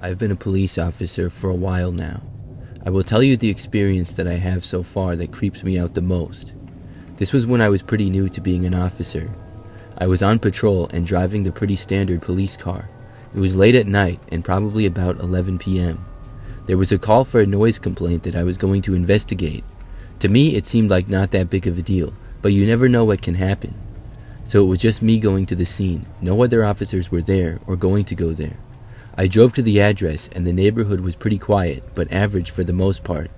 I've been a police officer for a while now. I will tell you the experience that I have so far that creeps me out the most. This was when I was pretty new to being an officer. I was on patrol and driving the pretty standard police car. It was late at night and probably about 11 p.m. There was a call for a noise complaint that I was going to investigate. To me, it seemed like not that big of a deal, but you never know what can happen. So it was just me going to the scene. No other officers were there or going to go there. I drove to the address and the neighborhood was pretty quiet, but average for the most part.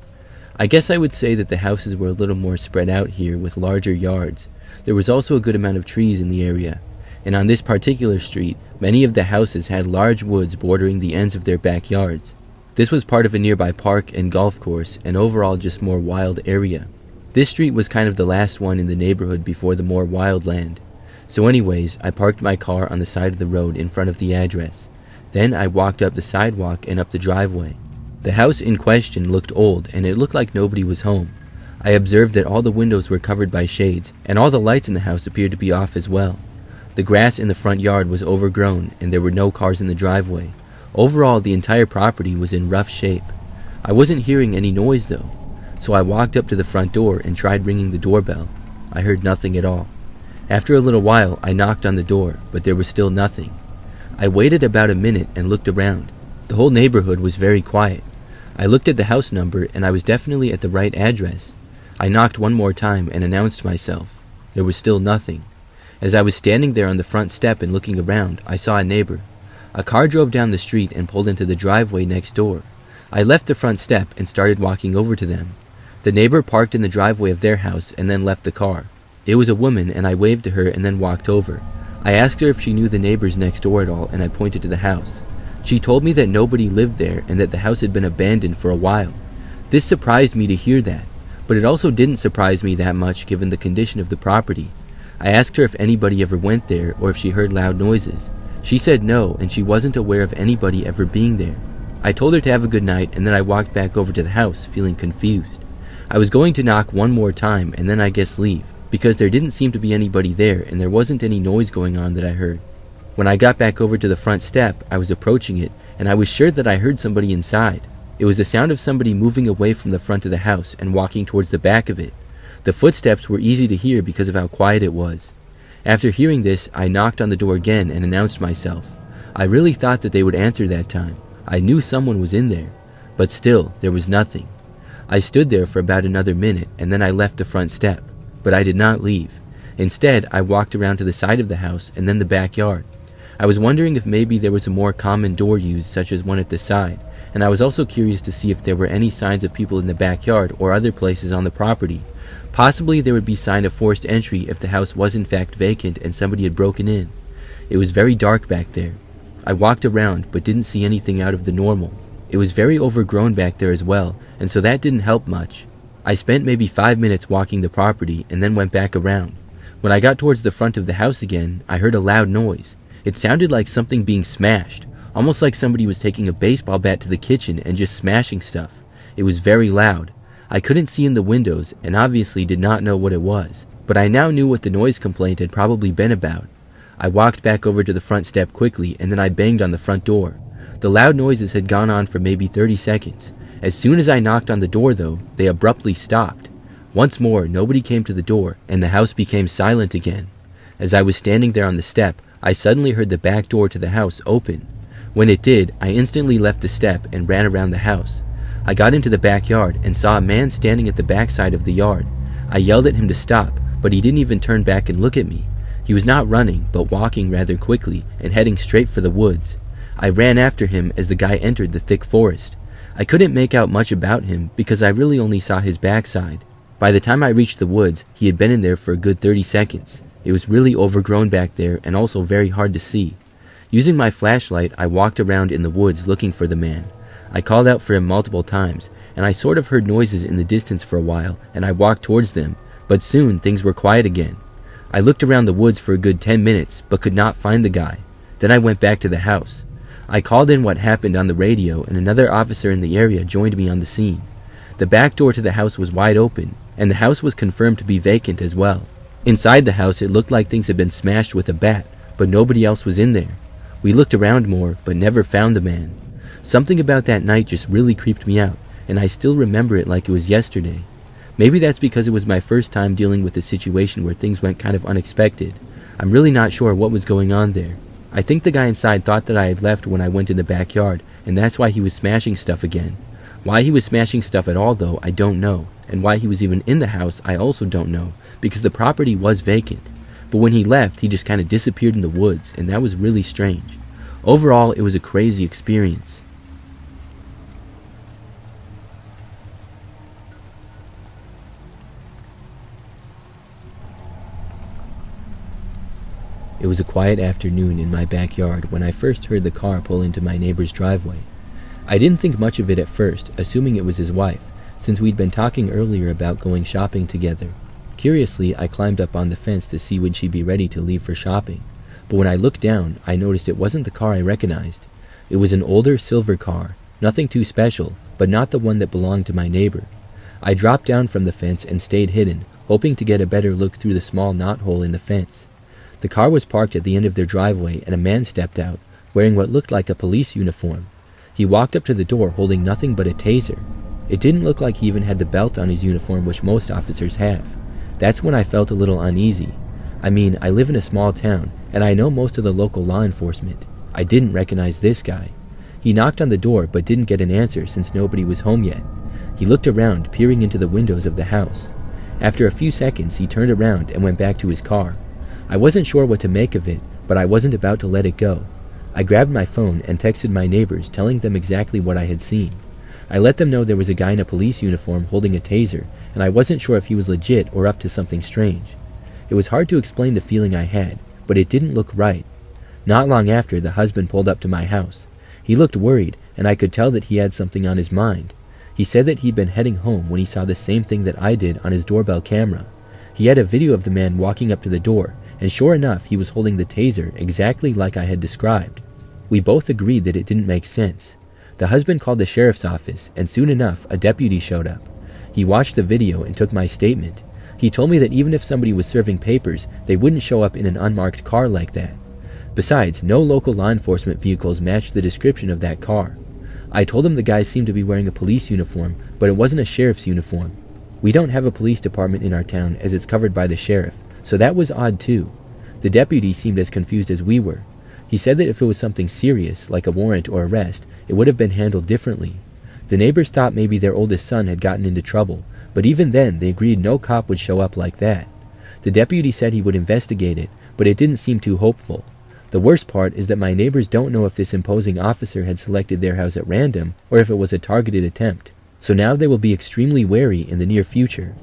I guess I would say that the houses were a little more spread out here with larger yards. There was also a good amount of trees in the area. And on this particular street, many of the houses had large woods bordering the ends of their backyards. This was part of a nearby park and golf course, and overall just more wild area. This street was kind of the last one in the neighborhood before the more wild land. So anyways, I parked my car on the side of the road in front of the address. Then I walked up the sidewalk and up the driveway. The house in question looked old and it looked like nobody was home. I observed that all the windows were covered by shades and all the lights in the house appeared to be off as well. The grass in the front yard was overgrown and there were no cars in the driveway. Overall, the entire property was in rough shape. I wasn't hearing any noise though, so I walked up to the front door and tried ringing the doorbell. I heard nothing at all. After a little while, I knocked on the door, but there was still nothing. I waited about a minute and looked around. The whole neighborhood was very quiet. I looked at the house number and I was definitely at the right address. I knocked one more time and announced myself. There was still nothing. As I was standing there on the front step and looking around, I saw a neighbor. A car drove down the street and pulled into the driveway next door. I left the front step and started walking over to them. The neighbor parked in the driveway of their house and then left the car. It was a woman and I waved to her and then walked over. I asked her if she knew the neighbors next door at all and I pointed to the house. She told me that nobody lived there and that the house had been abandoned for a while. This surprised me to hear that, but it also didn't surprise me that much given the condition of the property. I asked her if anybody ever went there or if she heard loud noises. She said no and she wasn't aware of anybody ever being there. I told her to have a good night and then I walked back over to the house feeling confused. I was going to knock one more time and then I guess leave, because there didn't seem to be anybody there and there wasn't any noise going on that I heard. When I got back over to the front step, I was approaching it and I was sure that I heard somebody inside. It was the sound of somebody moving away from the front of the house and walking towards the back of it. The footsteps were easy to hear because of how quiet it was. After hearing this, I knocked on the door again and announced myself. I really thought that they would answer that time. I knew someone was in there, but still, there was nothing. I stood there for about another minute and then I left the front step. But I did not leave. Instead, I walked around to the side of the house and then the backyard. I was wondering if maybe there was a more common door used, such as one at the side, and I was also curious to see if there were any signs of people in the backyard or other places on the property. Possibly there would be sign of forced entry if the house was in fact vacant and somebody had broken in. It was very dark back there. I walked around but didn't see anything out of the normal. It was very overgrown back there as well, and so that didn't help much. I spent maybe 5 minutes walking the property and then went back around. When I got towards the front of the house again, I heard a loud noise. It sounded like something being smashed, almost like somebody was taking a baseball bat to the kitchen and just smashing stuff. It was very loud. I couldn't see in the windows and obviously did not know what it was, but I now knew what the noise complaint had probably been about. I walked back over to the front step quickly and then I banged on the front door. The loud noises had gone on for maybe 30 seconds. As soon as I knocked on the door though, they abruptly stopped. Once more, nobody came to the door and the house became silent again. As I was standing there on the step, I suddenly heard the back door to the house open. When it did, I instantly left the step and ran around the house. I got into the backyard and saw a man standing at the backside of the yard. I yelled at him to stop, but he didn't even turn back and look at me. He was not running, but walking rather quickly and heading straight for the woods. I ran after him as the guy entered the thick forest. I couldn't make out much about him because I really only saw his backside. By the time I reached the woods, he had been in there for a good 30 seconds. It was really overgrown back there and also very hard to see. Using my flashlight, I walked around in the woods looking for the man. I called out for him multiple times, and I sort of heard noises in the distance for a while, and I walked towards them, but soon things were quiet again. I looked around the woods for a good 10 minutes, but could not find the guy. Then I went back to the house. I called in what happened on the radio, and another officer in the area joined me on the scene. The back door to the house was wide open, and the house was confirmed to be vacant as well. Inside the house, it looked like things had been smashed with a bat, but nobody else was in there. We looked around more, but never found the man. Something about that night just really creeped me out, and I still remember it like it was yesterday. Maybe that's because it was my first time dealing with a situation where things went kind of unexpected. I'm really not sure what was going on there. I think the guy inside thought that I had left when I went in the backyard, and that's why he was smashing stuff again. Why he was smashing stuff at all, though, I don't know, and why he was even in the house, I also don't know, because the property was vacant. But when he left, he just kind of disappeared in the woods, and that was really strange. Overall, it was a crazy experience. It was a quiet afternoon in my backyard when I first heard the car pull into my neighbor's driveway. I didn't think much of it at first, assuming it was his wife, since we'd been talking earlier about going shopping together. Curiously, I climbed up on the fence to see when she'd be ready to leave for shopping. But when I looked down, I noticed it wasn't the car I recognized. It was an older silver car, nothing too special, but not the one that belonged to my neighbor. I dropped down from the fence and stayed hidden, hoping to get a better look through the small knothole in the fence. The car was parked at the end of their driveway, and a man stepped out, wearing what looked like a police uniform. He walked up to the door holding nothing but a taser. It didn't look like he even had the belt on his uniform, which most officers have. That's when I felt a little uneasy. I mean, I live in a small town, and I know most of the local law enforcement. I didn't recognize this guy. He knocked on the door, but didn't get an answer since nobody was home yet. He looked around, peering into the windows of the house. After a few seconds, he turned around and went back to his car. I wasn't sure what to make of it, but I wasn't about to let it go. I grabbed my phone and texted my neighbors, telling them exactly what I had seen. I let them know there was a guy in a police uniform holding a taser, and I wasn't sure if he was legit or up to something strange. It was hard to explain the feeling I had, but it didn't look right. Not long after, the husband pulled up to my house. He looked worried, and I could tell that he had something on his mind. He said that he'd been heading home when he saw the same thing that I did on his doorbell camera. He had a video of the man walking up to the door, and sure enough, he was holding the taser exactly like I had described. We both agreed that it didn't make sense. The husband called the sheriff's office, and soon enough, a deputy showed up. He watched the video and took my statement. He told me that even if somebody was serving papers, they wouldn't show up in an unmarked car like that. Besides, no local law enforcement vehicles matched the description of that car. I told him the guy seemed to be wearing a police uniform, but it wasn't a sheriff's uniform. We don't have a police department in our town as it's covered by the sheriff, so that was odd too. The deputy seemed as confused as we were. He said that if it was something serious, like a warrant or arrest, it would have been handled differently. The neighbors thought maybe their oldest son had gotten into trouble, but even then they agreed no cop would show up like that. The deputy said he would investigate it, but it didn't seem too hopeful. The worst part is that my neighbors don't know if this imposing officer had selected their house at random or if it was a targeted attempt. So now they will be extremely wary in the near future.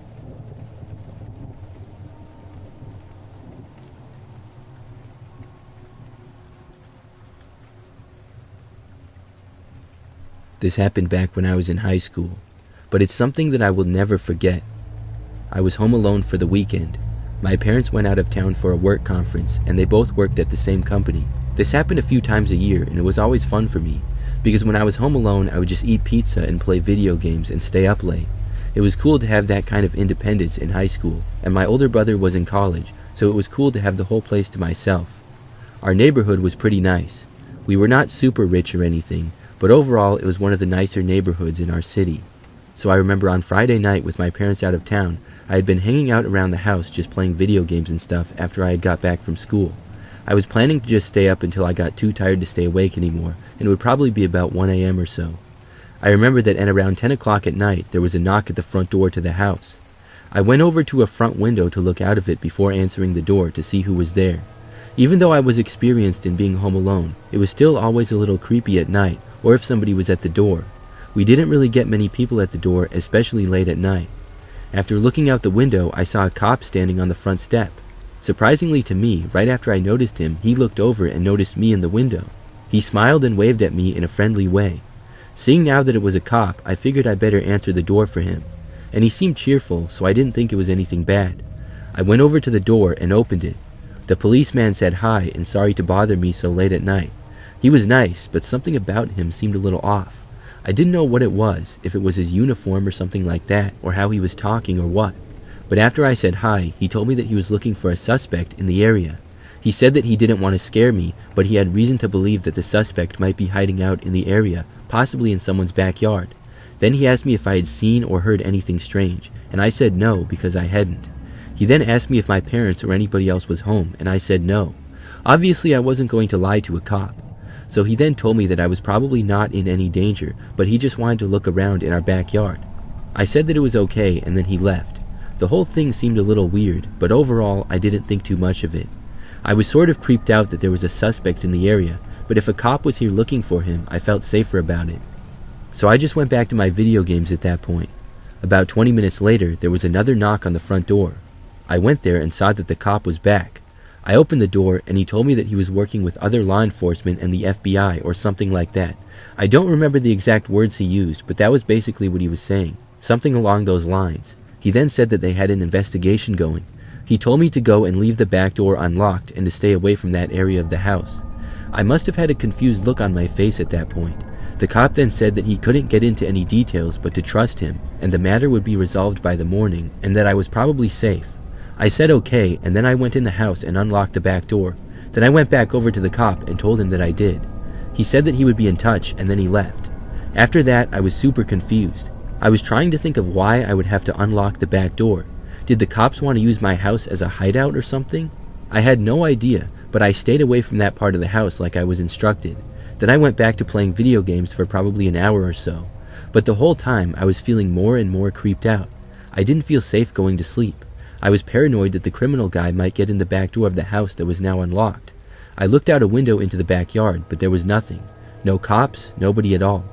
This happened back when I was in high school, but it's something that I will never forget. I was home alone for the weekend. My parents went out of town for a work conference, and they both worked at the same company. This happened a few times a year, and it was always fun for me, because when I was home alone, I would just eat pizza and play video games and stay up late. It was cool to have that kind of independence in high school, and my older brother was in college, so it was cool to have the whole place to myself. Our neighborhood was pretty nice. We were not super rich or anything, but overall it was one of the nicer neighborhoods in our city. So I remember on Friday night with my parents out of town, I had been hanging out around the house just playing video games and stuff after I had got back from school. I was planning to just stay up until I got too tired to stay awake anymore, and it would probably be about 1 a.m. or so. I remember that at around 10 o'clock at night, there was a knock at the front door to the house. I went over to a front window to look out of it before answering the door to see who was there. Even though I was experienced in being home alone, it was still always a little creepy at night, or if somebody was at the door. We didn't really get many people at the door, especially late at night. After looking out the window, I saw a cop standing on the front step. Surprisingly to me, right after I noticed him, he looked over and noticed me in the window. He smiled and waved at me in a friendly way. Seeing now that it was a cop, I figured I better answer the door for him. And he seemed cheerful, so I didn't think it was anything bad. I went over to the door and opened it. The policeman said hi and sorry to bother me so late at night. He was nice, but something about him seemed a little off. I didn't know what it was, if it was his uniform or something like that, or how he was talking or what. But after I said hi, he told me that he was looking for a suspect in the area. He said that he didn't want to scare me, but he had reason to believe that the suspect might be hiding out in the area, possibly in someone's backyard. Then he asked me if I had seen or heard anything strange, and I said no because I hadn't. He then asked me if my parents or anybody else was home, and I said no. Obviously, I wasn't going to lie to a cop. So he then told me that I was probably not in any danger, but he just wanted to look around in our backyard. I said that it was okay, and then he left. The whole thing seemed a little weird, but overall, I didn't think too much of it. I was sort of creeped out that there was a suspect in the area, but if a cop was here looking for him, I felt safer about it. So I just went back to my video games at that point. About 20 minutes later, there was another knock on the front door. I went there and saw that the cop was back. I opened the door and he told me that he was working with other law enforcement and the FBI or something like that. I don't remember the exact words he used, but that was basically what he was saying. Something along those lines. He then said that they had an investigation going. He told me to go and leave the back door unlocked and to stay away from that area of the house. I must have had a confused look on my face at that point. The cop then said that he couldn't get into any details but to trust him, and the matter would be resolved by the morning, and that I was probably safe. I said okay, and then I went in the house and unlocked the back door. Then I went back over to the cop and told him that I did. He said that he would be in touch, and then he left. After that, I was super confused. I was trying to think of why I would have to unlock the back door. Did the cops want to use my house as a hideout or something? I had no idea, but I stayed away from that part of the house like I was instructed. Then I went back to playing video games for probably an hour or so. But the whole time, I was feeling more and more creeped out. I didn't feel safe going to sleep. I was paranoid that the criminal guy might get in the back door of the house that was now unlocked. I looked out a window into the backyard, but there was nothing. No cops, nobody at all.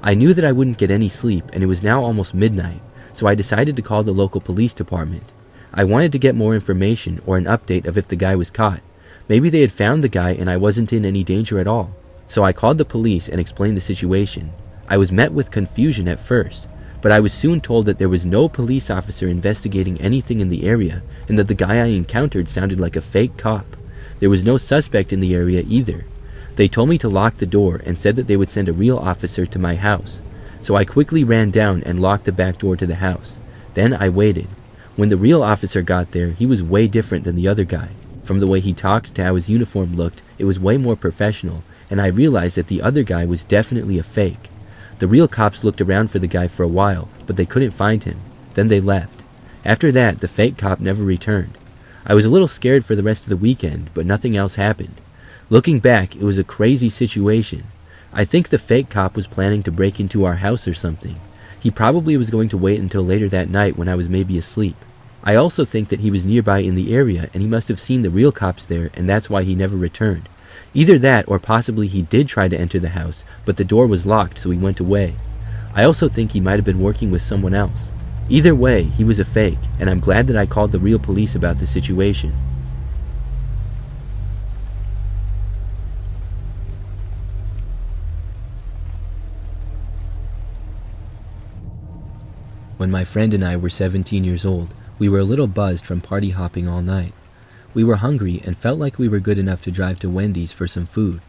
I knew that I wouldn't get any sleep, and it was now almost midnight, so I decided to call the local police department. I wanted to get more information or an update of if the guy was caught. Maybe they had found the guy and I wasn't in any danger at all. So I called the police and explained the situation. I was met with confusion at first, but I was soon told that there was no police officer investigating anything in the area and that the guy I encountered sounded like a fake cop. There was no suspect in the area either. They told me to lock the door and said that they would send a real officer to my house. So I quickly ran down and locked the back door to the house. Then I waited. When the real officer got there, he was way different than the other guy. From the way he talked to how his uniform looked, it was way more professional, and I realized that the other guy was definitely a fake. The real cops looked around for the guy for a while, but they couldn't find him. Then they left. After that, the fake cop never returned. I was a little scared for the rest of the weekend, but nothing else happened. Looking back, it was a crazy situation. I think the fake cop was planning to break into our house or something. He probably was going to wait until later that night when I was maybe asleep. I also think that he was nearby in the area and he must have seen the real cops there, and that's why he never returned. Either that or possibly he did try to enter the house, but the door was locked so he went away. I also think he might have been working with someone else. Either way, he was a fake, and I'm glad that I called the real police about the situation. When my friend and I were 17 years old, we were a little buzzed from party hopping all night. We were hungry and felt like we were good enough to drive to Wendy's for some food.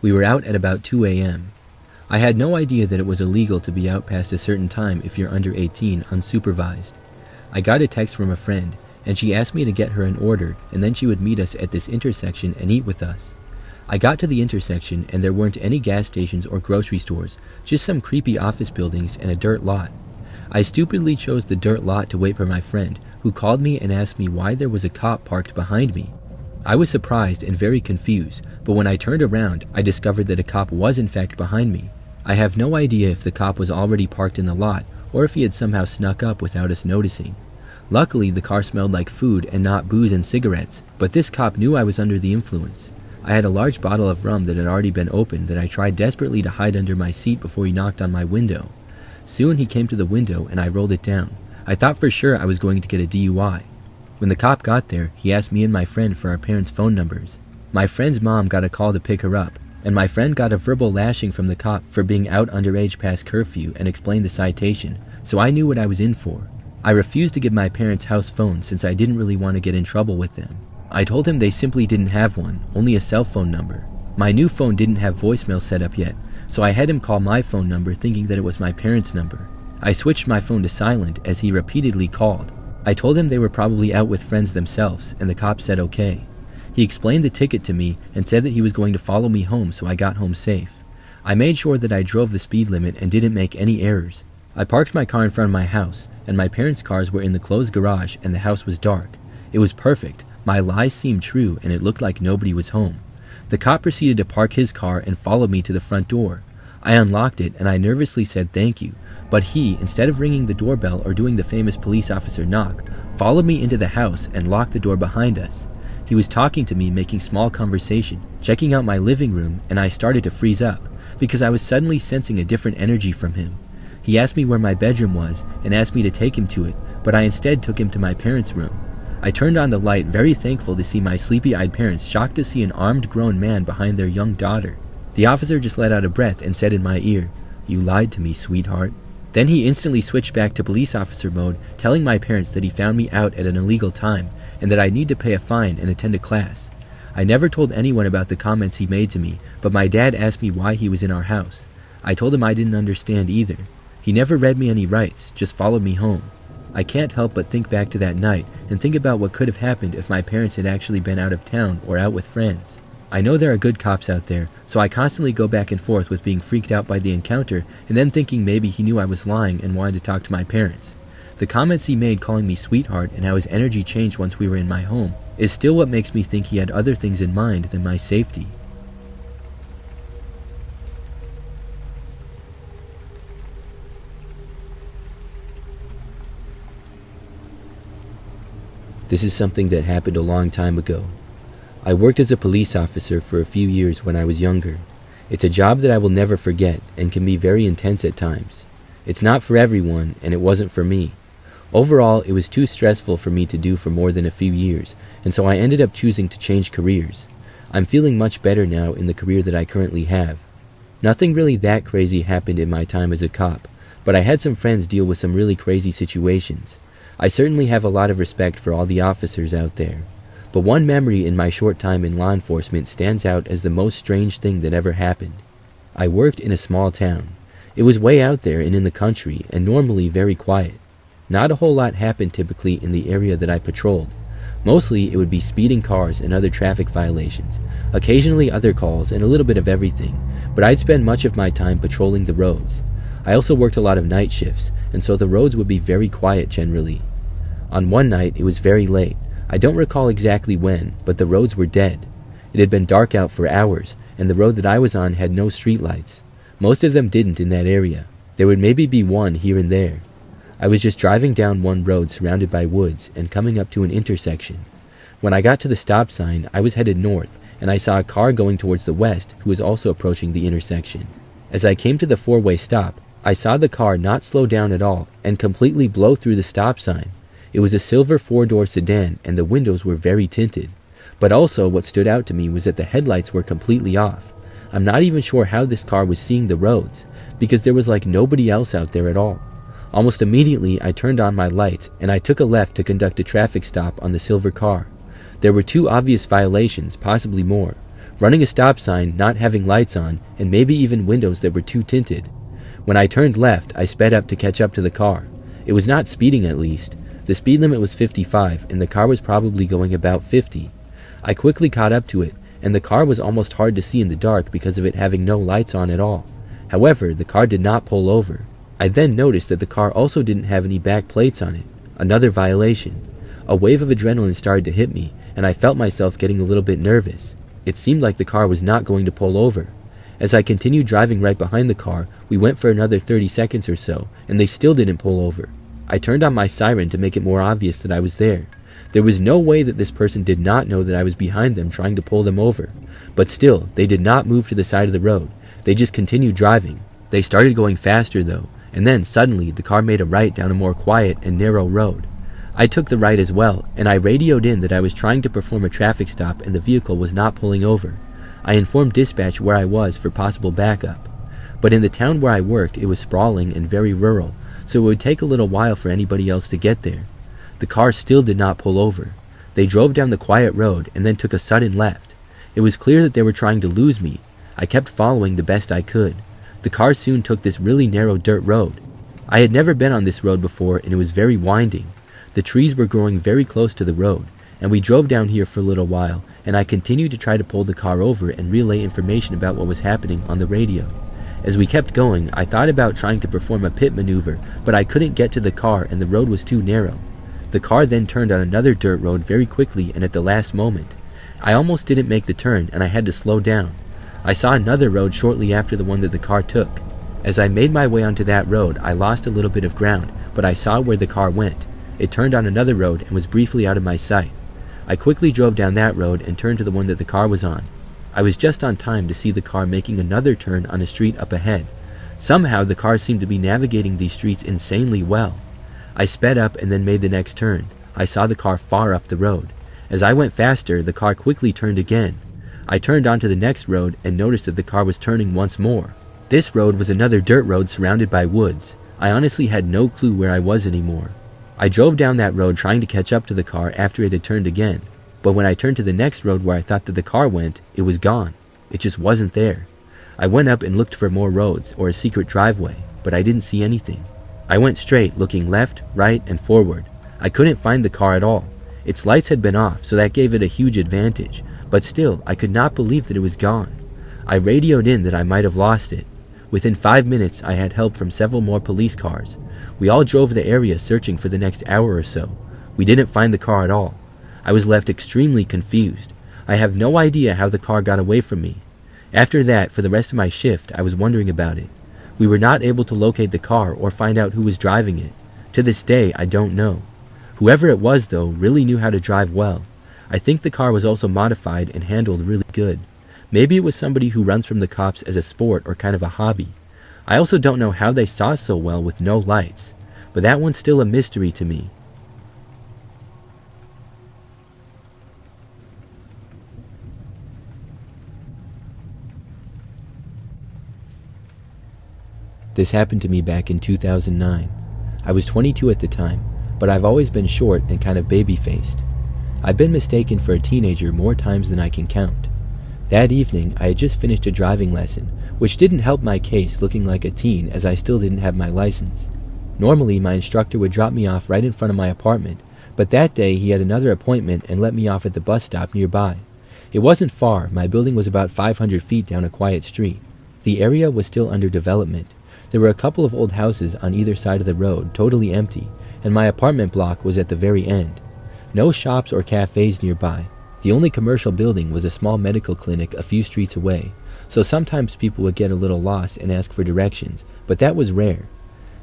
We were out at about 2 a.m. I had no idea that it was illegal to be out past a certain time if you're under 18 unsupervised. I got a text from a friend, and she asked me to get her an order, and then she would meet us at this intersection and eat with us. I got to the intersection, and there weren't any gas stations or grocery stores, just some creepy office buildings and a dirt lot. I stupidly chose the dirt lot to wait for my friend, who called me and asked me why there was a cop parked behind me. I was surprised and very confused, but when I turned around, I discovered that a cop was in fact behind me. I have no idea if the cop was already parked in the lot, or if he had somehow snuck up without us noticing. Luckily, the car smelled like food and not booze and cigarettes, but this cop knew I was under the influence. I had a large bottle of rum that had already been opened that I tried desperately to hide under my seat before he knocked on my window. Soon he came to the window and I rolled it down. I thought for sure I was going to get a DUI. When the cop got there, he asked me and my friend for our parents' phone numbers. My friend's mom got a call to pick her up, and my friend got a verbal lashing from the cop for being out underage past curfew and explained the citation, so I knew what I was in for. I refused to give my parents' house phone since I didn't really want to get in trouble with them. I told him they simply didn't have one, only a cell phone number. My new phone didn't have voicemail set up yet, so I had him call my phone number thinking that it was my parents' number. I switched my phone to silent as he repeatedly called. I told him they were probably out with friends themselves, and the cop said okay. He explained the ticket to me and said that he was going to follow me home, so I got home safe. I made sure that I drove the speed limit and didn't make any errors. I parked my car in front of my house, and my parents' cars were in the closed garage and the house was dark. It was perfect. My lies seemed true and it looked like nobody was home. The cop proceeded to park his car and followed me to the front door. I unlocked it and I nervously said thank you, but he, instead of ringing the doorbell or doing the famous police officer knock, followed me into the house and locked the door behind us. He was talking to me, making small conversation, checking out my living room, and I started to freeze up because I was suddenly sensing a different energy from him. He asked me where my bedroom was and asked me to take him to it, but I instead took him to my parents' room. I turned on the light, very thankful to see my sleepy-eyed parents, shocked to see an armed grown man behind their young daughter. The officer just let out a breath and said in my ear, "You lied to me, sweetheart." Then he instantly switched back to police officer mode, telling my parents that he found me out at an illegal time and that I need to pay a fine and attend a class. I never told anyone about the comments he made to me, but my dad asked me why he was in our house. I told him I didn't understand either. He never read me any rights, just followed me home. I can't help but think back to that night and think about what could have happened if my parents had actually been out of town or out with friends. I know there are good cops out there, so I constantly go back and forth with being freaked out by the encounter and then thinking maybe he knew I was lying and wanted to talk to my parents. The comments he made calling me sweetheart and how his energy changed once we were in my home is still what makes me think he had other things in mind than my safety. This is something that happened a long time ago. I worked as a police officer for a few years when I was younger. It's a job that I will never forget and can be very intense at times. It's not for everyone, and it wasn't for me. Overall, it was too stressful for me to do for more than a few years, and so I ended up choosing to change careers. I'm feeling much better now in the career that I currently have. Nothing really that crazy happened in my time as a cop, but I had some friends deal with some really crazy situations. I certainly have a lot of respect for all the officers out there, but one memory in my short time in law enforcement stands out as the most strange thing that ever happened. I worked in a small town. It was way out there and in the country, and normally very quiet. Not a whole lot happened typically in the area that I patrolled. Mostly it would be speeding cars and other traffic violations, occasionally other calls and a little bit of everything, but I'd spend much of my time patrolling the roads. I also worked a lot of night shifts, and so the roads would be very quiet generally. On one night, it was very late. I don't recall exactly when, but the roads were dead. It had been dark out for hours, and the road that I was on had no streetlights. Most of them didn't in that area. There would maybe be one here and there. I was just driving down one road surrounded by woods and coming up to an intersection. When I got to the stop sign, I was headed north, and I saw a car going towards the west who was also approaching the intersection. As I came to the four-way stop, I saw the car not slow down at all and completely blow through the stop sign. It was a silver four-door sedan and the windows were very tinted. But also what stood out to me was that the headlights were completely off. I'm not even sure how this car was seeing the roads, because there was like nobody else out there at all. Almost immediately I turned on my lights and I took a left to conduct a traffic stop on the silver car. There were two obvious violations, possibly more. Running a stop sign, not having lights on, and maybe even windows that were too tinted. When I turned left, I sped up to catch up to the car. It was not speeding at least. The speed limit was 55 and the car was probably going about 50. I quickly caught up to it, and the car was almost hard to see in the dark because of it having no lights on at all. However, the car did not pull over. I then noticed that the car also didn't have any back plates on it. Another violation. A wave of adrenaline started to hit me, and I felt myself getting a little bit nervous. It seemed like the car was not going to pull over. As I continued driving right behind the car, we went for another 30 seconds or so, and they still didn't pull over. I turned on my siren to make it more obvious that I was there. There was no way that this person did not know that I was behind them trying to pull them over. But still, they did not move to the side of the road. They just continued driving. They started going faster though, and then suddenly the car made a right down a more quiet and narrow road. I took the right as well, and I radioed in that I was trying to perform a traffic stop and the vehicle was not pulling over. I informed dispatch where I was for possible backup. But in the town where I worked, it was sprawling and very rural, so it would take a little while for anybody else to get there. The car still did not pull over. They drove down the quiet road and then took a sudden left. It was clear that they were trying to lose me. I kept following the best I could. The car soon took this really narrow dirt road. I had never been on this road before and it was very winding. The trees were growing very close to the road, and we drove down here for a little while, and I continued to try to pull the car over and relay information about what was happening on the radio. As we kept going, I thought about trying to perform a pit maneuver, but I couldn't get to the car and the road was too narrow. The car then turned on another dirt road very quickly and at the last moment. I almost didn't make the turn and I had to slow down. I saw another road shortly after the one that the car took. As I made my way onto that road, I lost a little bit of ground, but I saw where the car went. It turned on another road and was briefly out of my sight. I quickly drove down that road and turned to the one that the car was on. I was just on time to see the car making another turn on a street up ahead. Somehow the car seemed to be navigating these streets insanely well. I sped up and then made the next turn. I saw the car far up the road. As I went faster, the car quickly turned again. I turned onto the next road and noticed that the car was turning once more. This road was another dirt road surrounded by woods. I honestly had no clue where I was anymore. I drove down that road trying to catch up to the car after it had turned again. But when I turned to the next road where I thought that the car went, it was gone. It just wasn't there. I went up and looked for more roads or a secret driveway, but I didn't see anything. I went straight, looking left, right, and forward. I couldn't find the car at all. Its lights had been off, so that gave it a huge advantage, but still, I could not believe that it was gone. I radioed in that I might have lost it. Within 5 minutes, I had help from several more police cars. We all drove the area searching for the next hour or so. We didn't find the car at all. I was left extremely confused. I have no idea how the car got away from me. After that, for the rest of my shift, I was wondering about it. We were not able to locate the car or find out who was driving it. To this day, I don't know. Whoever it was, though, really knew how to drive well. I think the car was also modified and handled really good. Maybe it was somebody who runs from the cops as a sport or kind of a hobby. I also don't know how they saw so well with no lights, but that one's still a mystery to me. This happened to me back in 2009. I was 22 at the time, but I've always been short and kind of baby-faced. I've been mistaken for a teenager more times than I can count. That evening, I had just finished a driving lesson, which didn't help my case looking like a teen as I still didn't have my license. Normally, my instructor would drop me off right in front of my apartment, but that day he had another appointment and let me off at the bus stop nearby. It wasn't far. My building was about 500 feet down a quiet street. The area was still under development. There were a couple of old houses on either side of the road, totally empty, and my apartment block was at the very end. No shops or cafes nearby. The only commercial building was a small medical clinic a few streets away, so sometimes people would get a little lost and ask for directions, but that was rare.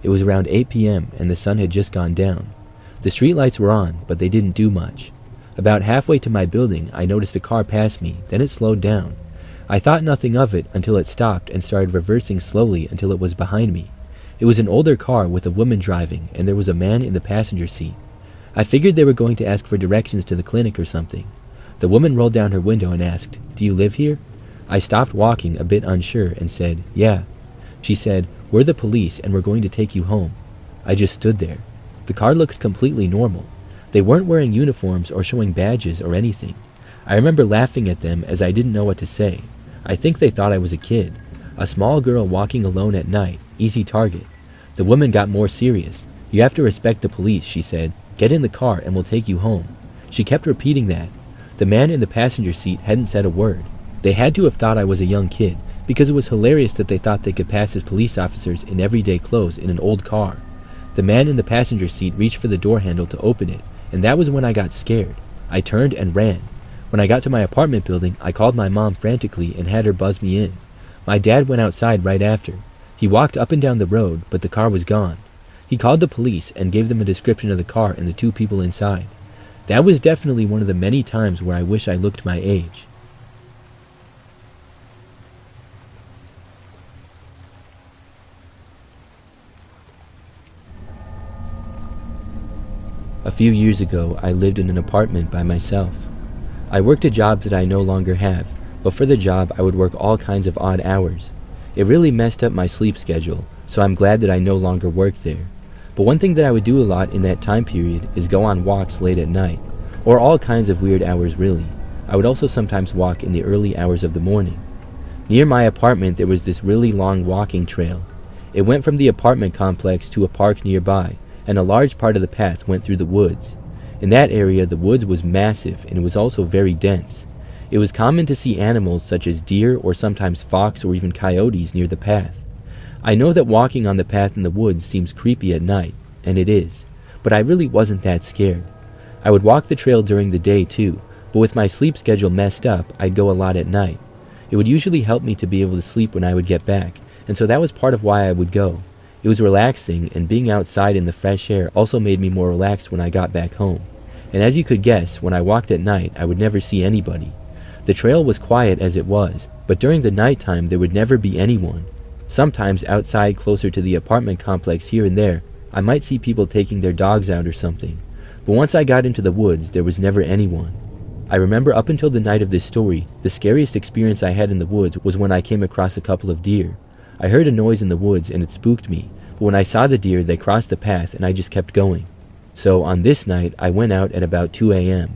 It was around 8 p.m. and the sun had just gone down. The streetlights were on, but they didn't do much. About halfway to my building, I noticed a car pass me, then it slowed down. I thought nothing of it until it stopped and started reversing slowly until it was behind me. It was an older car with a woman driving, and there was a man in the passenger seat. I figured they were going to ask for directions to the clinic or something. The woman rolled down her window and asked, "Do you live here?" I stopped walking, a bit unsure, and said, "Yeah." She said, "We're the police and we're going to take you home." I just stood there. The car looked completely normal. They weren't wearing uniforms or showing badges or anything. I remember laughing at them as I didn't know what to say. I think they thought I was a kid. A small girl walking alone at night, easy target. The woman got more serious. "You have to respect the police," she said. "Get in the car and we'll take you home." She kept repeating that. The man in the passenger seat hadn't said a word. They had to have thought I was a young kid, because it was hilarious that they thought they could pass as police officers in everyday clothes in an old car. The man in the passenger seat reached for the door handle to open it, and that was when I got scared. I turned and ran. When I got to my apartment building, I called my mom frantically and had her buzz me in. My dad went outside right after. He walked up and down the road, but the car was gone. He called the police and gave them a description of the car and the two people inside. That was definitely one of the many times where I wish I looked my age. A few years ago, I lived in an apartment by myself. I worked a job that I no longer have, but for the job I would work all kinds of odd hours. It really messed up my sleep schedule, so I'm glad that I no longer work there. But one thing that I would do a lot in that time period is go on walks late at night, or all kinds of weird hours really. I would also sometimes walk in the early hours of the morning. Near my apartment there was this really long walking trail. It went from the apartment complex to a park nearby, and a large part of the path went through the woods. In that area, the woods was massive and it was also very dense. It was common to see animals such as deer or sometimes fox or even coyotes near the path. I know that walking on the path in the woods seems creepy at night, and it is, but I really wasn't that scared. I would walk the trail during the day too, but with my sleep schedule messed up, I'd go a lot at night. It would usually help me to be able to sleep when I would get back, and so that was part of why I would go. It was relaxing, and being outside in the fresh air also made me more relaxed when I got back home. And as you could guess, when I walked at night, I would never see anybody. The trail was quiet as it was, but during the nighttime there would never be anyone. Sometimes outside closer to the apartment complex here and there, I might see people taking their dogs out or something. But once I got into the woods, there was never anyone. I remember up until the night of this story, the scariest experience I had in the woods was when I came across a couple of deer. I heard a noise in the woods and it spooked me, but when I saw the deer, they crossed the path and I just kept going. So on this night, I went out at about 2 a.m.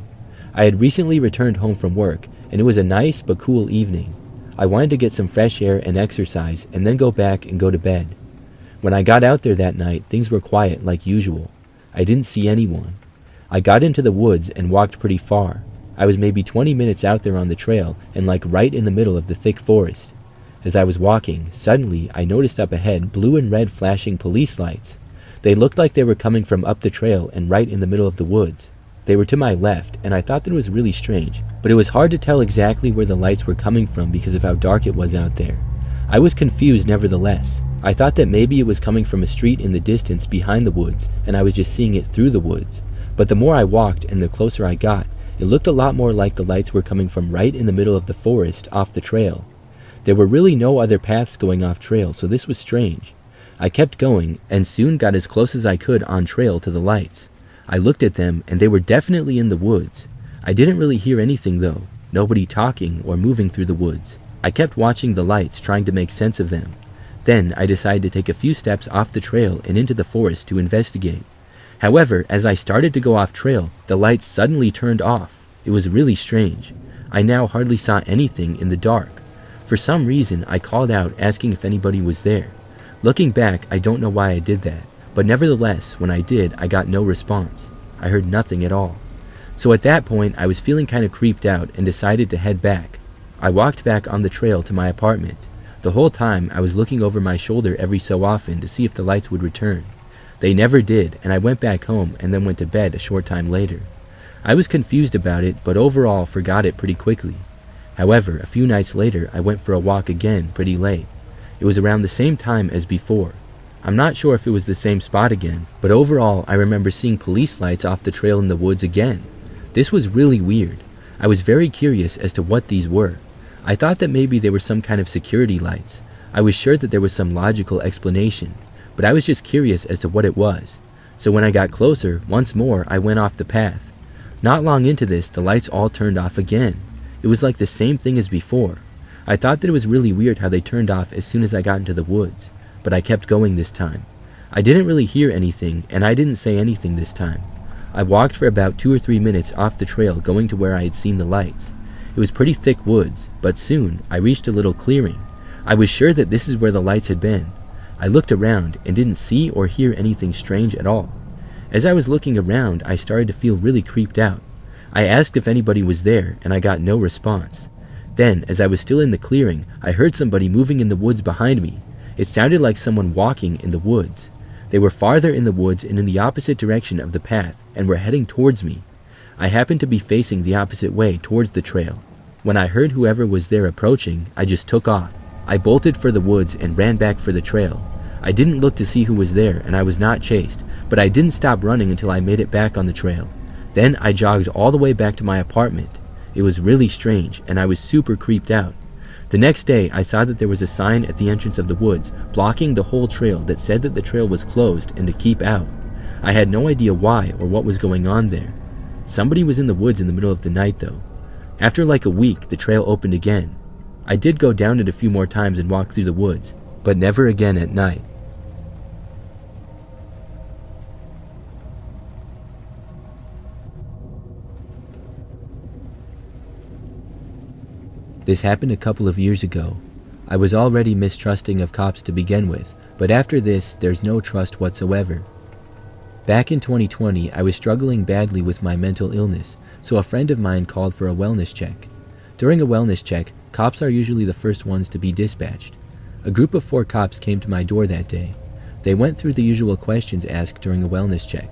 I had recently returned home from work, and it was a nice but cool evening. I wanted to get some fresh air and exercise and then go back and go to bed. When I got out there that night, things were quiet like usual. I didn't see anyone. I got into the woods and walked pretty far. I was maybe 20 minutes out there on the trail and like right in the middle of the thick forest. As I was walking, suddenly I noticed up ahead blue and red flashing police lights. They looked like they were coming from up the trail and right in the middle of the woods. They were to my left, and I thought that it was really strange, but it was hard to tell exactly where the lights were coming from because of how dark it was out there. I was confused nevertheless. I thought that maybe it was coming from a street in the distance behind the woods, and I was just seeing it through the woods. But the more I walked and the closer I got, it looked a lot more like the lights were coming from right in the middle of the forest off the trail. There were really no other paths going off trail, so this was strange. I kept going and soon got as close as I could on trail to the lights. I looked at them and they were definitely in the woods. I didn't really hear anything though, nobody talking or moving through the woods. I kept watching the lights, trying to make sense of them. Then I decided to take a few steps off the trail and into the forest to investigate. However, as I started to go off trail, the lights suddenly turned off. It was really strange. I now hardly saw anything in the dark. For some reason, I called out asking if anybody was there. Looking back, I don't know why I did that, but nevertheless, when I did, I got no response. I heard nothing at all. So at that point, I was feeling kind of creeped out and decided to head back. I walked back on the trail to my apartment. The whole time, I was looking over my shoulder every so often to see if the lights would return. They never did, and I went back home and then went to bed a short time later. I was confused about it, but overall forgot it pretty quickly. However, a few nights later, I went for a walk again pretty late. It was around the same time as before. I'm not sure if it was the same spot again, but overall I remember seeing police lights off the trail in the woods again. This was really weird. I was very curious as to what these were. I thought that maybe they were some kind of security lights. I was sure that there was some logical explanation, but I was just curious as to what it was. So when I got closer, once more I went off the path. Not long into this, the lights all turned off again. It was like the same thing as before. I thought that it was really weird how they turned off as soon as I got into the woods, but I kept going this time. I didn't really hear anything, and I didn't say anything this time. I walked for about 2 or 3 minutes off the trail going to where I had seen the lights. It was pretty thick woods, but soon I reached a little clearing. I was sure that this is where the lights had been. I looked around and didn't see or hear anything strange at all. As I was looking around, I started to feel really creeped out. I asked if anybody was there, and I got no response. Then, as I was still in the clearing, I heard somebody moving in the woods behind me. It sounded like someone walking in the woods. They were farther in the woods and in the opposite direction of the path, and were heading towards me. I happened to be facing the opposite way towards the trail. When I heard whoever was there approaching, I just took off. I bolted for the woods and ran back for the trail. I didn't look to see who was there, and I was not chased, but I didn't stop running until I made it back on the trail. Then I jogged all the way back to my apartment. It was really strange, and I was super creeped out. The next day, I saw that there was a sign at the entrance of the woods blocking the whole trail that said that the trail was closed and to keep out. I had no idea why or what was going on there. Somebody was in the woods in the middle of the night, though. After like a week, the trail opened again. I did go down it a few more times and walk through the woods, but never again at night. This happened a couple of years ago. I was already mistrusting of cops to begin with, but after this, there's no trust whatsoever. Back in 2020, I was struggling badly with my mental illness, so a friend of mine called for a wellness check. During a wellness check, cops are usually the first ones to be dispatched. A group of 4 cops came to my door that day. They went through the usual questions asked during a wellness check.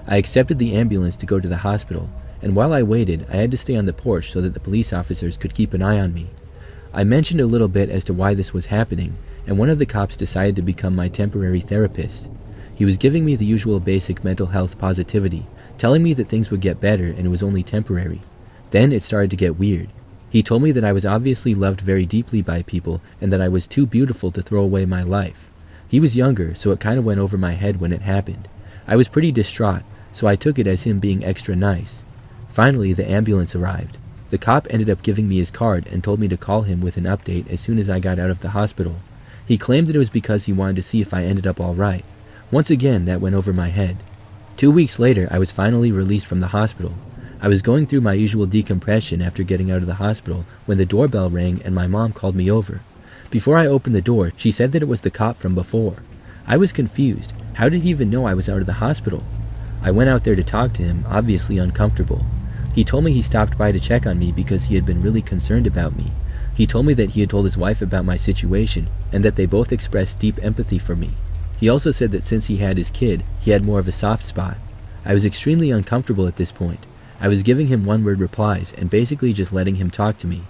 I accepted the ambulance to go to the hospital, and while I waited, I had to stay on the porch so that the police officers could keep an eye on me. I mentioned a little bit as to why this was happening, and one of the cops decided to become my temporary therapist. He was giving me the usual basic mental health positivity, telling me that things would get better and it was only temporary. Then it started to get weird. He told me that I was obviously loved very deeply by people and that I was too beautiful to throw away my life. He was younger, so it kind of went over my head when it happened. I was pretty distraught, so I took it as him being extra nice. Finally, the ambulance arrived. The cop ended up giving me his card and told me to call him with an update as soon as I got out of the hospital. He claimed that it was because he wanted to see if I ended up all right. Once again, that went over my head. 2 weeks later, I was finally released from the hospital. I was going through my usual decompression after getting out of the hospital when the doorbell rang and my mom called me over. Before I opened the door, she said that it was the cop from before. I was confused. How did he even know I was out of the hospital? I went out there to talk to him, obviously uncomfortable. He told me he stopped by to check on me because he had been really concerned about me. He told me that he had told his wife about my situation and that they both expressed deep empathy for me. He also said that since he had his kid, he had more of a soft spot. I was extremely uncomfortable at this point. I was giving him one-word replies and basically just letting him talk to me.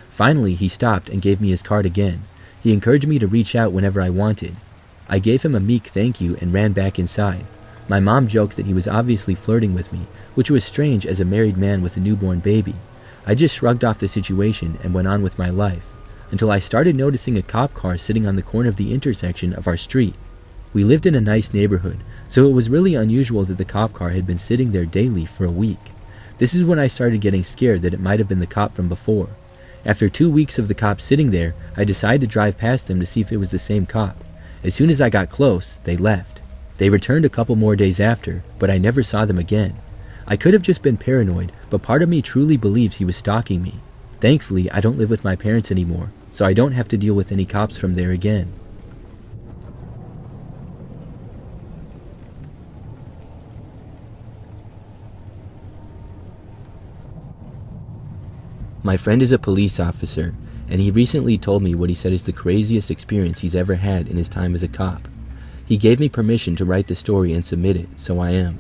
Finally, he stopped and gave me his card again. He encouraged me to reach out whenever I wanted. I gave him a meek thank you and ran back inside. My mom joked that he was obviously flirting with me, which was strange as a married man with a newborn baby. I just shrugged off the situation and went on with my life, until I started noticing a cop car sitting on the corner of the intersection of our street. We lived in a nice neighborhood, so it was really unusual that the cop car had been sitting there daily for a week. This is when I started getting scared that it might have been the cop from before. After 2 weeks of the cop sitting there, I decided to drive past them to see if it was the same cop. As soon as I got close, they left. They returned a couple more days after, but I never saw them again. I could have just been paranoid, but part of me truly believes he was stalking me. Thankfully, I don't live with my parents anymore, so I don't have to deal with any cops from there again. My friend is a police officer, and he recently told me what he said is the craziest experience he's ever had in his time as a cop. He gave me permission to write the story and submit it, so I am.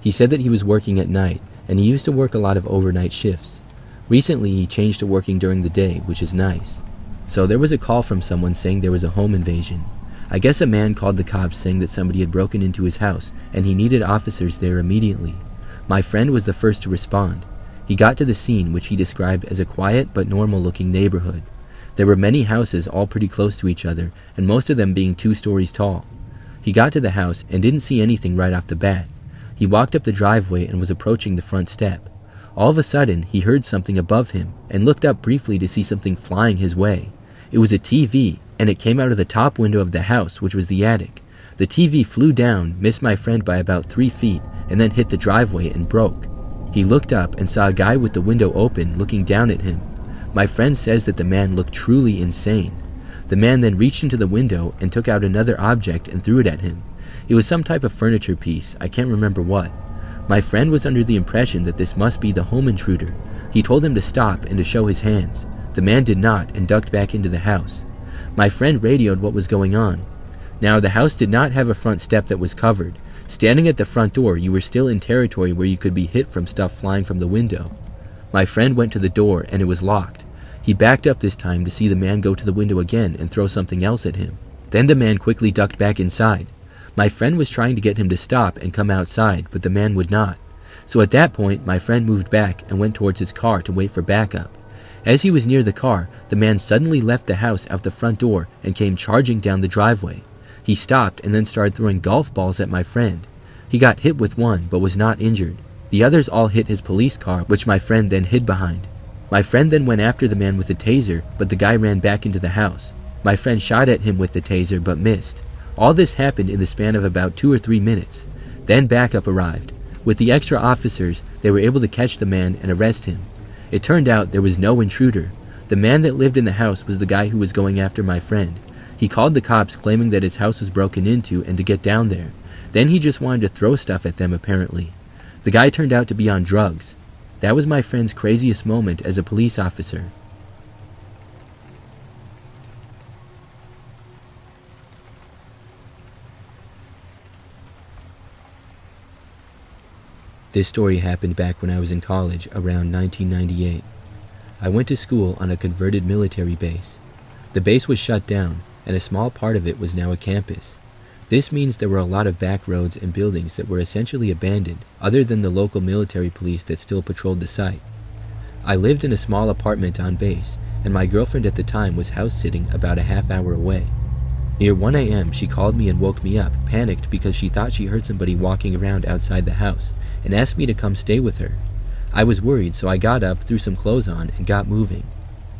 He said that he was working at night, and he used to work a lot of overnight shifts. Recently, he changed to working during the day, which is nice. So there was a call from someone saying there was a home invasion. I guess a man called the cops saying that somebody had broken into his house, and he needed officers there immediately. My friend was the first to respond. He got to the scene, which he described as a quiet but normal-looking neighborhood. There were many houses all pretty close to each other, and most of them being 2 stories tall. He got to the house and didn't see anything right off the bat. He walked up the driveway and was approaching the front step. All of a sudden, he heard something above him and looked up briefly to see something flying his way. It was a TV, and it came out of the top window of the house, which was the attic. The TV flew down, missed my friend by about 3 feet, and then hit the driveway and broke. He looked up and saw a guy with the window open looking down at him. My friend says that the man looked truly insane. The man then reached into the window and took out another object and threw it at him. It was some type of furniture piece, I can't remember what. My friend was under the impression that this must be the home intruder. He told him to stop and to show his hands. The man did not and ducked back into the house. My friend radioed what was going on. Now, the house did not have a front step that was covered. Standing at the front door, you were still in territory where you could be hit from stuff flying from the window. My friend went to the door and it was locked. He backed up this time to see the man go to the window again and throw something else at him. Then the man quickly ducked back inside. My friend was trying to get him to stop and come outside, but the man would not. So at that point, my friend moved back and went towards his car to wait for backup. As he was near the car, the man suddenly left the house out the front door and came charging down the driveway. He stopped and then started throwing golf balls at my friend. He got hit with one, but was not injured. The others all hit his police car, which my friend then hid behind. My friend then went after the man with a taser, but the guy ran back into the house. My friend shot at him with the taser, but missed. All this happened in the span of about 2 or 3 minutes. Then backup arrived. With the extra officers, they were able to catch the man and arrest him. It turned out there was no intruder. The man that lived in the house was the guy who was going after my friend. He called the cops claiming that his house was broken into and to get down there. Then he just wanted to throw stuff at them apparently. The guy turned out to be on drugs. That was my friend's craziest moment as a police officer. This story happened back when I was in college, around 1998. I went to school on a converted military base. The base was shut down, and a small part of it was now a campus. This means there were a lot of back roads and buildings that were essentially abandoned, other than the local military police that still patrolled the site. I lived in a small apartment on base, and my girlfriend at the time was house-sitting about a half-hour away. Near 1 a.m., she called me and woke me up, panicked because she thought she heard somebody walking around outside the house, and asked me to come stay with her. I was worried, so I got up, threw some clothes on, and got moving.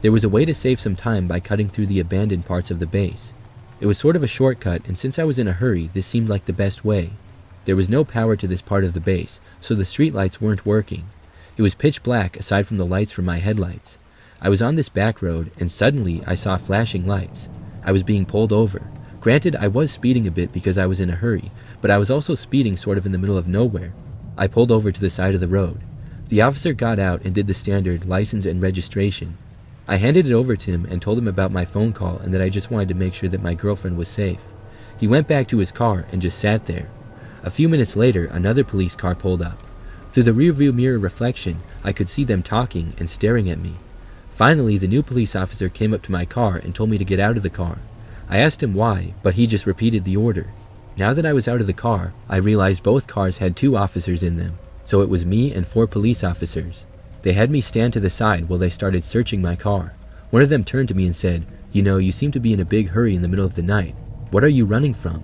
There was a way to save some time by cutting through the abandoned parts of the base. It was sort of a shortcut, and since I was in a hurry, this seemed like the best way. There was no power to this part of the base, so the streetlights weren't working. It was pitch black aside from the lights from my headlights. I was on this back road, and suddenly I saw flashing lights. I was being pulled over. Granted, I was speeding a bit because I was in a hurry, but I was also speeding sort of in the middle of nowhere. I pulled over to the side of the road. The officer got out and did the standard license and registration. I handed it over to him and told him about my phone call and that I just wanted to make sure that my girlfriend was safe. He went back to his car and just sat there. A few minutes later, another police car pulled up. Through the rearview mirror reflection, I could see them talking and staring at me. Finally, the new police officer came up to my car and told me to get out of the car. I asked him why, but he just repeated the order. Now that I was out of the car, I realized both cars had 2 officers in them, so it was me and 4 police officers. They had me stand to the side while they started searching my car. One of them turned to me and said, "You know, you seem to be in a big hurry in the middle of the night. What are you running from?"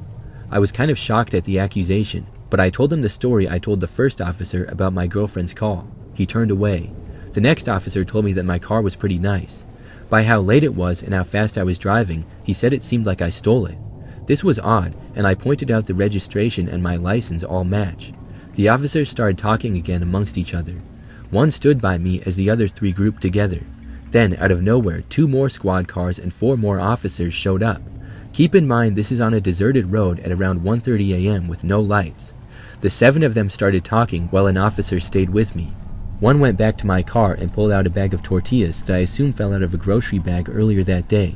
I was kind of shocked at the accusation, but I told him the story I told the first officer about my girlfriend's call. He turned away. The next officer told me that my car was pretty nice. By how late it was and how fast I was driving, he said it seemed like I stole it. This was odd, and I pointed out the registration and my license all match. The officers started talking again amongst each other. One stood by me as the other 3 grouped together. Then, out of nowhere, 2 more squad cars and 4 more officers showed up. Keep in mind this is on a deserted road at around 1:30 a.m. with no lights. The 7 of them started talking while an officer stayed with me. One went back to my car and pulled out a bag of tortillas that I assume fell out of a grocery bag earlier that day.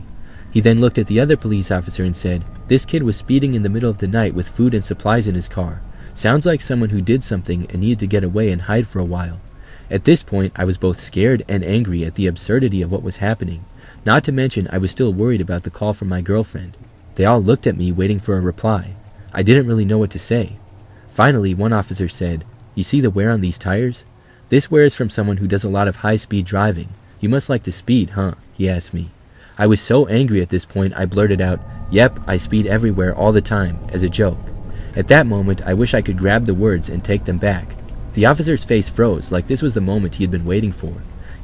He then looked at the other police officer and said, "This kid was speeding in the middle of the night with food and supplies in his car. Sounds like someone who did something and needed to get away and hide for a while." At this point, I was both scared and angry at the absurdity of what was happening. Not to mention, I was still worried about the call from my girlfriend. They all looked at me waiting for a reply. I didn't really know what to say. Finally, one officer said, "You see the wear on these tires? This wear is from someone who does a lot of high-speed driving. You must like to speed, huh?" he asked me. I was so angry at this point I blurted out, "Yep, I speed everywhere all the time," as a joke. At that moment, I wish I could grab the words and take them back. The officer's face froze, like this was the moment he had been waiting for.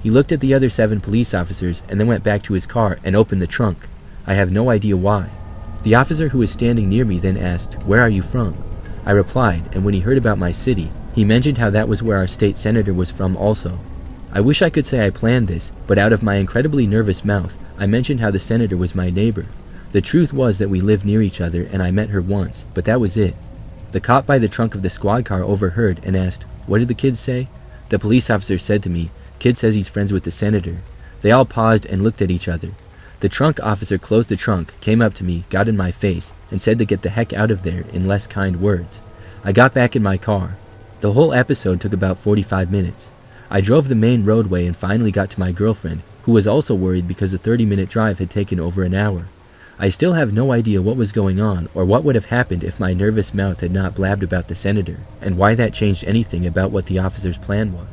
He looked at the other 7 police officers and then went back to his car and opened the trunk. I have no idea why. The officer who was standing near me then asked, "Where are you from?" I replied, and when he heard about my city, he mentioned how that was where our state senator was from also. I wish I could say I planned this, but out of my incredibly nervous mouth, I mentioned how the senator was my neighbor. The truth was that we lived near each other and I met her once, but that was it. The cop by the trunk of the squad car overheard and asked, "What did the kid say?" The police officer said to me, "Kid says he's friends with the senator." They all paused and looked at each other. The trunk officer closed the trunk, came up to me, got in my face, and said to get the heck out of there in less kind words. I got back in my car. The whole episode took about 45 minutes. I drove the main roadway and finally got to my girlfriend, who was also worried because the 30-minute drive had taken over an hour. I still have no idea what was going on or what would have happened if my nervous mouth had not blabbed about the senator, and why that changed anything about what the officer's plan was.